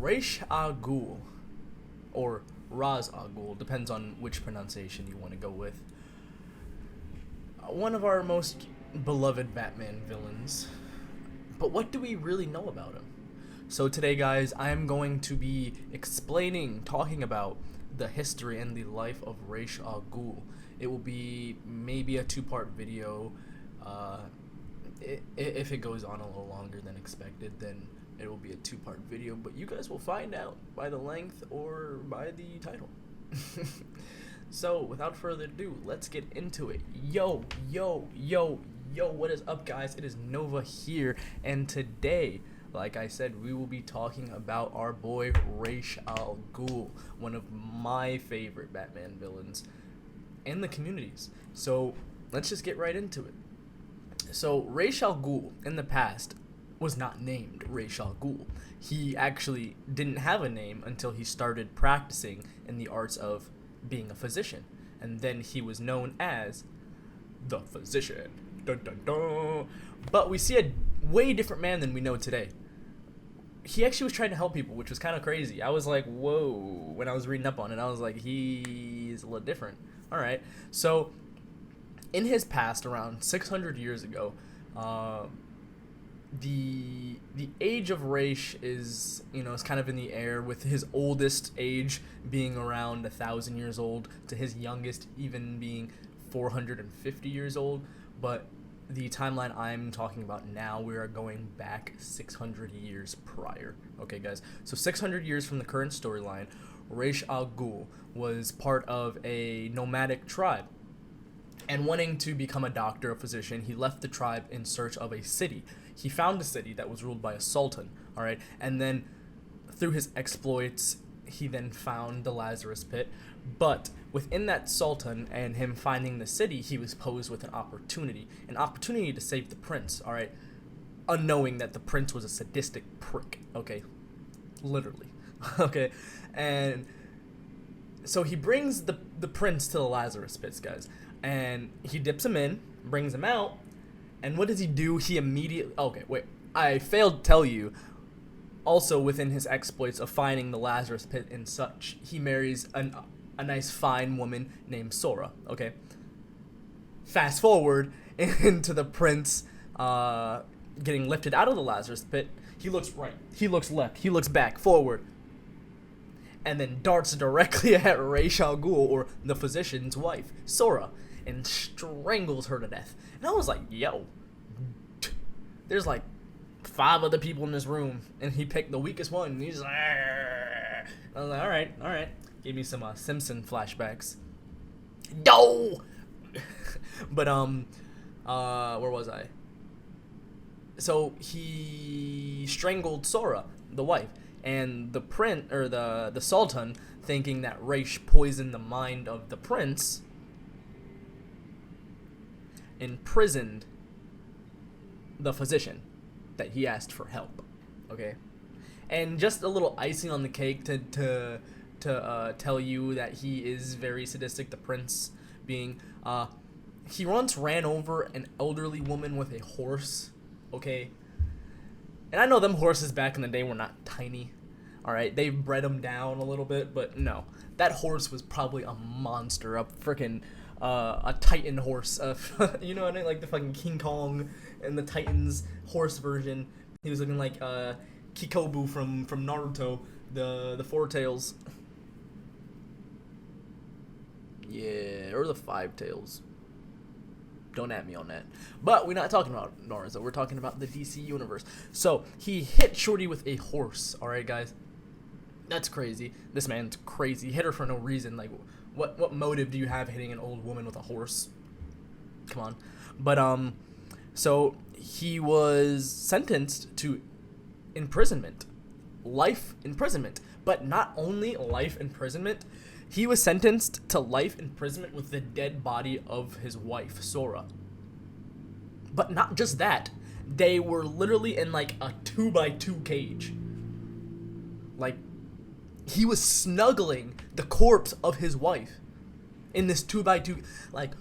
Ras al Ghul, or Ras al Ghul, depends on which pronunciation you want to go with. One of our most beloved Batman villains. But what do we really know about him? So today, guys, I am going to be talking about the history and the life of Ras al Ghul. It will be maybe a two-part video. If it goes on a little longer than expected, then it will be a two-part video, but you guys will find out by the length or by the title. So, without further ado, let's get into it. Yo, what is up, guys? It is Nova here, and today, like I said, we will be talking about our boy Ras al Ghul, one of my favorite Batman villains in the communities. So, let's just get right into it. So, Ras al Ghul, in the past, was not named Ras al Ghul. He actually didn't have a name until he started practicing in the arts of being a physician, and then he was known as the Physician. Dun, dun, dun. But we see a way different man than we know today. He actually was trying to help people, which was kind of crazy. I was like, whoa, when I was reading up on it, I was like, he's a little different. All right, so in his past, around 600 years ago, the age of Ra's is kind of in the air, with his oldest age being around 1,000 years old to his youngest even being 450 years old. But the timeline I'm talking about now, we are going back 600 years prior. Okay, guys, so 600 years from the current storyline, Ras al Ghul was part of a nomadic tribe. And wanting to become a doctor, a physician, he left the tribe in search of a city. He found a city that was ruled by a sultan, all right? And then through his exploits, he then found the Lazarus Pit. But within that sultan and him finding the city, he was posed with an opportunity to save the prince, all right? Unknowing that the prince was a sadistic prick, okay? Literally, okay? And so he brings the prince to the Lazarus Pits, guys. And he dips him in, brings him out, and what does he do? He immediately... Okay, wait. I failed to tell you. Also, within his exploits of finding the Lazarus Pit and such, he marries a nice, fine woman named Sora, okay? Fast forward into the prince getting lifted out of the Lazarus Pit. He looks right. He looks left. He looks back, forward. And then darts directly at Ras al Ghul, or the physician's wife, Sora, and strangles her to death. And I was like, yo, there's like 5 other people in this room, and he picked the weakest one, and he's like, I was like, all right. Gave me some Simpson flashbacks. No! But, where was I? So, he strangled Sora, the wife. And the prince, or the sultan, thinking that Ras poisoned the mind of the prince, imprisoned the physician that he asked for help. Okay, and just a little icing on the cake to tell you that he is very sadistic. The prince being, he once ran over an elderly woman with a horse. Okay. And I know them horses back in the day were not tiny, alright? They bred them down a little bit, but no. That horse was probably a monster, a freaking, a Titan horse. You know what I mean? Like the fucking King Kong and the Titans horse version. He was looking like, Kikobu from Naruto, the Four Tails. Yeah, or the Five Tails. Don't at me on that. But we're not talking about Naruto. We're talking about the DC universe. So, he hit Shorty with a horse. Alright, guys? That's crazy. This man's crazy. He hit her for no reason. Like, what motive do you have hitting an old woman with a horse? Come on. But, so, he was sentenced to imprisonment. Life imprisonment. But not only life imprisonment, he was sentenced to life imprisonment with the dead body of his wife, Sora. But not just that. They were literally in like a 2x2 cage. Like, he was snuggling the corpse of his wife in this 2x2. Like,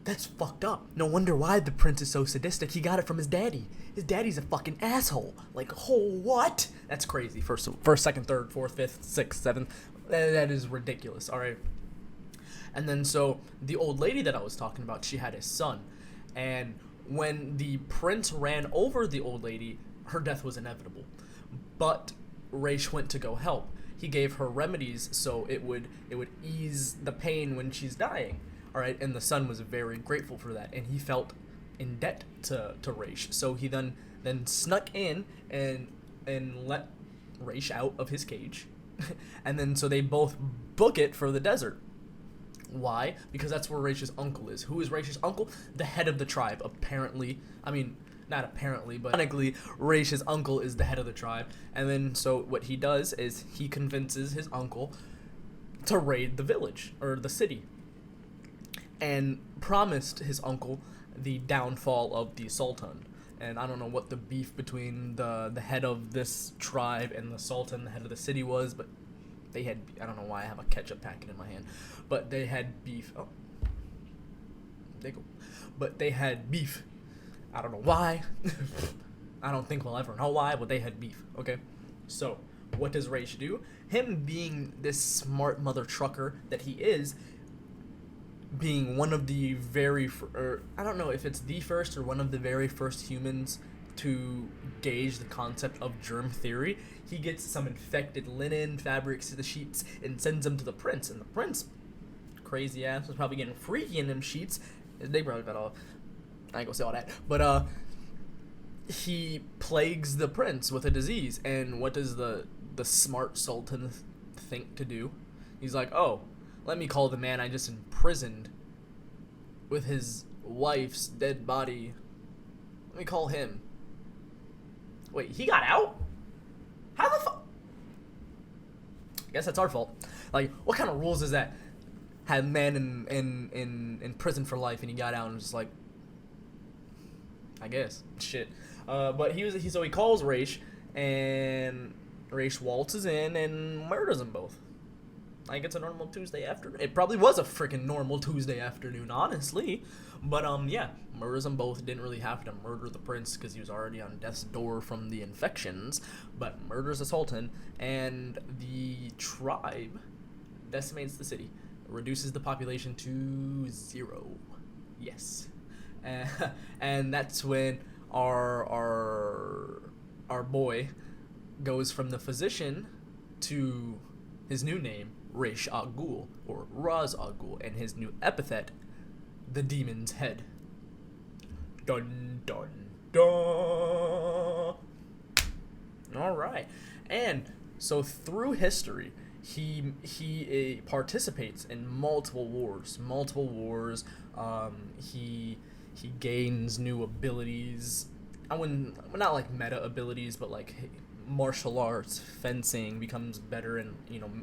That's fucked up. No wonder why the prince is so sadistic. He got it from his daddy. His daddy's a fucking asshole. Like, oh, what? That's crazy. First, second, third, fourth, fifth, sixth, seventh. That is ridiculous. All right. And then so the old lady that I was talking about, she had a son, and when the prince ran over the old lady, her death was inevitable. But Raish went to go help. He gave her remedies so it would ease the pain when she's dying. All right, and the son was very grateful for that, and he felt in debt to Raish. So he then snuck in and let Raish out of his cage, and then so they both book it for the desert. Why? Because that's where Raish's uncle is. Who is Raish's uncle? The head of the tribe, apparently. I mean, not apparently, but technically, Raish's uncle is the head of the tribe. And then, so what he does is he convinces his uncle to raid the village, or the city, and promised his uncle the downfall of the Sultan. And I don't know what the beef between the head of this tribe and the Sultan, the head of the city, was, but they had, I don't know why I have a ketchup packet in my hand, but they had beef. Oh, they go. But they had beef. I don't know why. I don't think we'll ever know why, but they had beef. Okay, so what does Raish do? Him being this smart mother trucker that he is, being one of the I don't know if it's the first or one of the very first humans to gauge the concept of germ theory, he gets some infected linen, fabrics, the sheets, and sends them to the prince. And the prince, crazy ass, was probably getting freaky in them sheets. They probably got all, I ain't gonna say all that, but he plagues the prince with a disease. And what does the smart sultan think to do? He's like, oh, let me call the man I just imprisoned with his wife's dead body. Let me call him. Wait, he got out? How the fuck? I guess that's our fault. Like, what kind of rules is that? Had a man in prison for life and he got out and was just like, I guess. Shit. But so he calls Raish, and Raish waltzes in and murders them both. Like, it's a normal Tuesday afternoon. It probably was a freaking normal Tuesday afternoon, honestly. But, yeah, murders them both. Didn't really have to murder the prince because he was already on death's door from the infections. But murders the sultan, and the tribe decimates the city. Reduces the population to 0. Yes. And that's when our boy goes from the physician to his new name, Ras al Ghul, or Ras al Ghul, and his new epithet, the Demon's Head. Dun dun dun. All right, and so through history, he participates in multiple wars. He gains new abilities. Not like meta abilities, but like martial arts, fencing, becomes better in,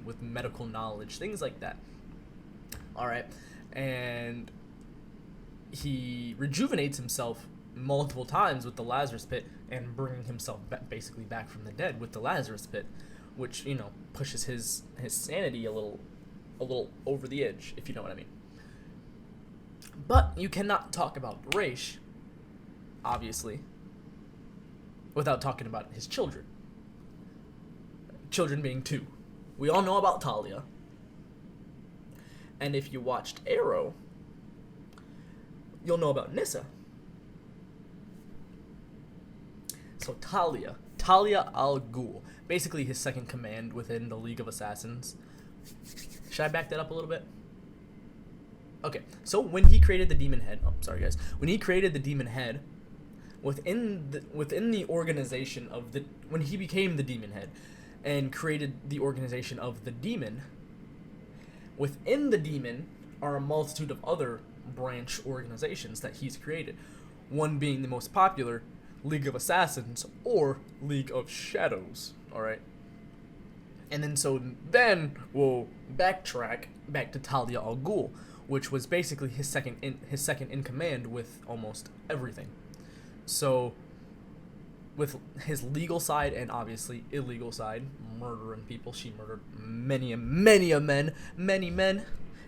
with medical knowledge, things like that. All right, and he rejuvenates himself multiple times with the Lazarus Pit, and bringing himself basically back from the dead with the Lazarus Pit, which pushes his sanity a little over the edge, if you know what I mean. But you cannot talk about Raish, obviously, without talking about his children. Children being 2. We all know about Talia. And if you watched Arrow, you'll know about Nissa. So Talia al Ghul, basically his second command within the League of Assassins. Should I back that up a little bit? Okay, so when he created the Demon Head, when he created the Demon Head, within the organization of when he became the Demon Head, and created the organization of the Demon, within the Demon are a multitude of other branch organizations that he's created. One being the most popular, League of Assassins, or League of Shadows, alright? And then we'll backtrack back to Talia al Ghul, which was basically his second in command with almost everything. So, with his legal side and obviously illegal side, murdering people, she murdered many men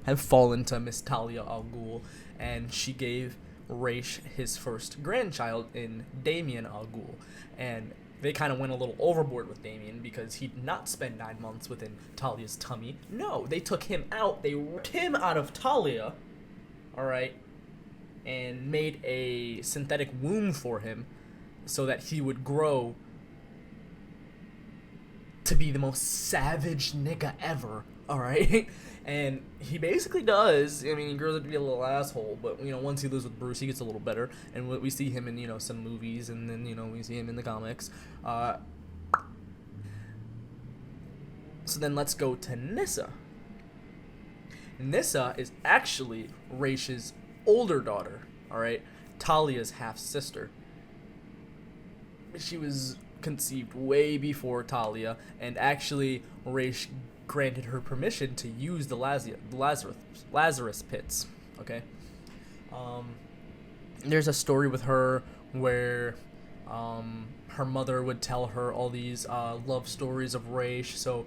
have fallen to Miss Talia al Ghul, and she gave Raish his first grandchild in Damien al Ghul. And they kind of went a little overboard with Damien because he did not spend 9 months within Talia's tummy. No, they took him out. They ripped him out of Talia, alright, and made a synthetic womb for him so that he would grow to be the most savage nigga ever, alright? And he basically does. I mean, he grows up to be a little asshole, but, you know, once he lives with Bruce, he gets a little better. And we see him in, you know, some movies, and then, you know, we see him in the comics. So then let's go to Nissa. Nissa is actually Raish's older daughter, alright? Talia's half-sister. She was conceived way before Talia, and actually Raish granted her permission to use the Lazarus pits, okay? There's a story with her where her mother would tell her all these love stories of Raish, so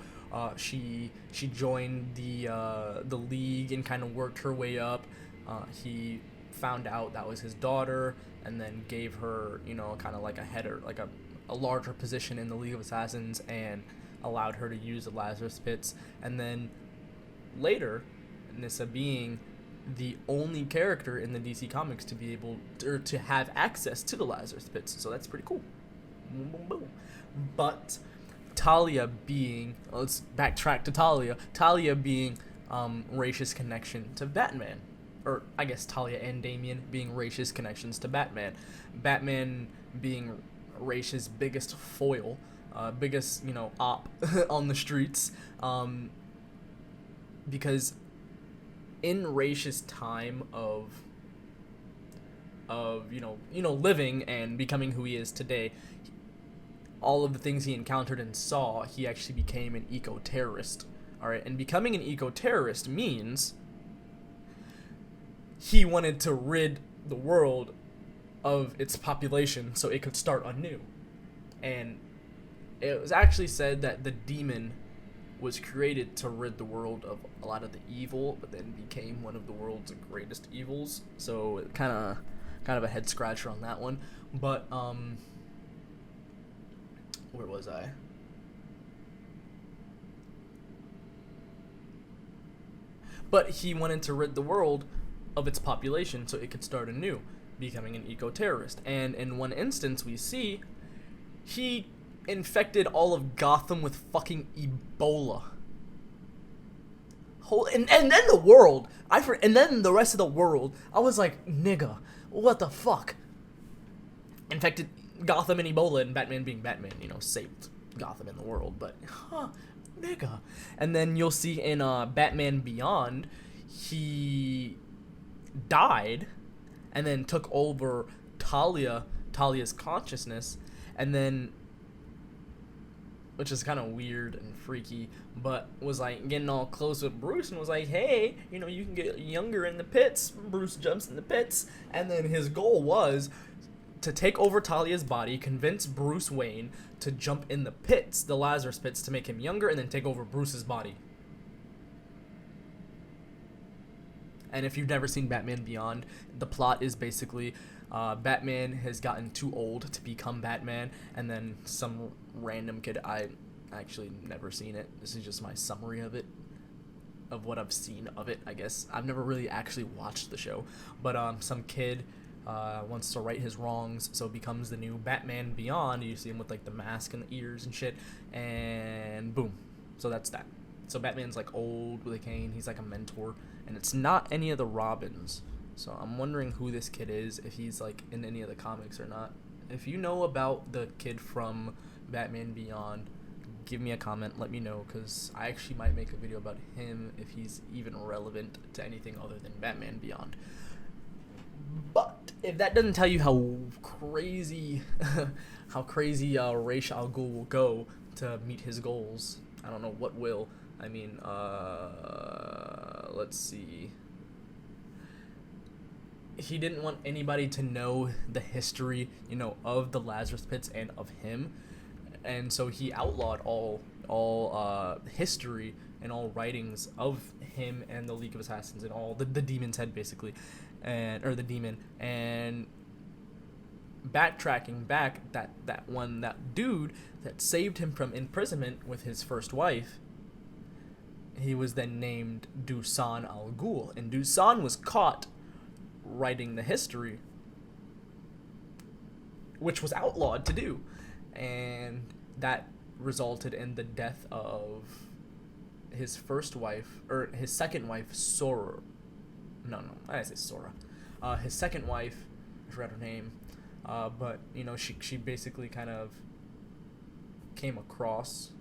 she joined the league and kind of worked her way up. He found out that was his daughter, and then gave her, you know, kind of like a header, like a larger position in the League of Assassins, and allowed her to use the Lazarus pits. And then later, Nissa being the only character in the DC comics to be able to have access to the Lazarus pits, so that's pretty cool. Boom, boom, boom. But Talia being, let's backtrack to Talia being Raish's connection to Batman, or I guess Talia and Damien being Raish's connections to Batman. Batman being Raish's biggest foil, biggest, you know, op on the streets, because in Raish's time of you know living and becoming who he is today, all of the things he encountered and saw, he actually became an eco-terrorist. All right, and becoming an eco-terrorist means he wanted to rid the world of its population so it could start anew. And it was actually said that the demon was created to rid the world of a lot of the evil, but then became one of the world's greatest evils. So it kind of a head scratcher on that one. But where was I? But he wanted to rid the world of its population so it could start anew, becoming an eco-terrorist. And in one instance we see he infected all of Gotham with fucking Ebola. And then the world, and then the rest of the world, I was like, nigga, what the fuck? Infected Gotham and Ebola, and Batman being Batman, you know, saved Gotham and the world, but, nigga. And then you'll see in Batman Beyond, he died, and then took over Talia's consciousness, and then, which is kind of weird and freaky, but was like getting all close with Bruce and was like, hey, you know, you can get younger in the pits. Bruce jumps in the pits, and then his goal was to take over Talia's body, convince Bruce Wayne to jump in the pits, the Lazarus pits, to make him younger, and then take over Bruce's body. And if you've never seen Batman Beyond, the plot is basically Batman has gotten too old to become Batman, and then some random kid, I actually never seen it, this is just my summary of it, of what I've seen of it, I guess. I've never really actually watched the show, but some kid wants to right his wrongs, so becomes the new Batman Beyond. You see him with like the mask and the ears and shit, and boom. So that's that. So Batman's like old with a cane, he's like a mentor, and it's not any of the Robins. So I'm wondering who this kid is, if he's like in any of the comics or not. If you know about the kid from Batman Beyond, give me a comment, let me know, because I actually might make a video about him if he's even relevant to anything other than Batman Beyond. But if that doesn't tell you how crazy Ra's al Ghul will go to meet his goals, I don't know what will. I mean, let's see. He didn't want anybody to know the history, you know, of the Lazarus pits and of him, and so he outlawed all history and all writings of him and the League of Assassins and all the Demon's Head, basically. or the demon, and backtracking back, that dude that saved him from imprisonment with his first wife, he was then named Dusan al Ghul, and Dusan was caught writing the history, which was outlawed to do, and that resulted in the death of his first wife, or his second wife, Sora. No, I didn't say Sora. His second wife, I forgot her name, but you know, she basically kind of came across,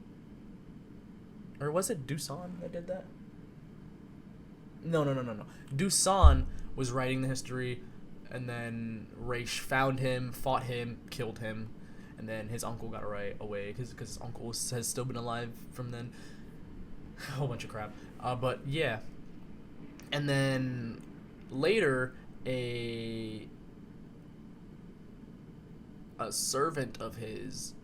or was it Dusan that did that? No. Dusan was writing the history, and then Raish found him, fought him, killed him, and then his uncle got away because his uncle has still been alive from then. A whole bunch of crap. But yeah. And then later, a servant of his,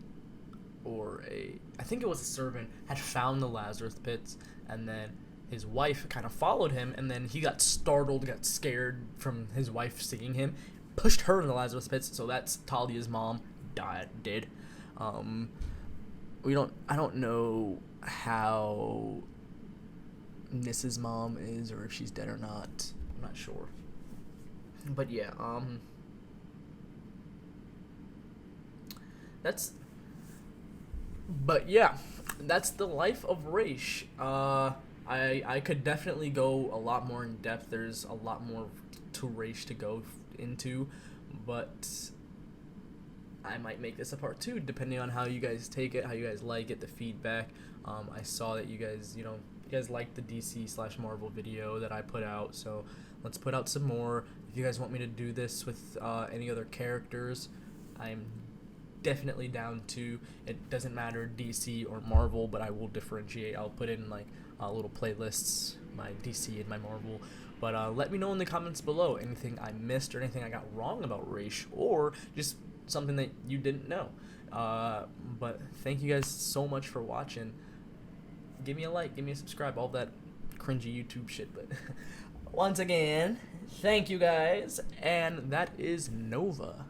I think it was a servant, had found the Lazarus pits, and then his wife kind of followed him, and then he got startled, got scared from his wife seeing him, pushed her in the Lazarus pits, so that's Talia's mom did. I don't know how Nissa's mom is, or if she's dead or not. I'm not sure. But yeah, that's the life of Raish. I could definitely go a lot more in depth. There's a lot more to Raish to go into, but I might make this a part 2, depending on how you guys take it, how you guys like it, the feedback. I saw that you guys, you guys liked the DC/Marvel video that I put out, so let's put out some more. If you guys want me to do this with any other characters, I'm definitely down to. It doesn't matter DC or Marvel, but I will differentiate. I'll put in like little playlists, my DC and my Marvel. But let me know in the comments below anything I missed or anything I got wrong about Raish, or just something that you didn't know. But thank you guys so much for watching. Give me a like, give me a subscribe, all that cringy YouTube shit. But once again, thank you guys, and that is Nova.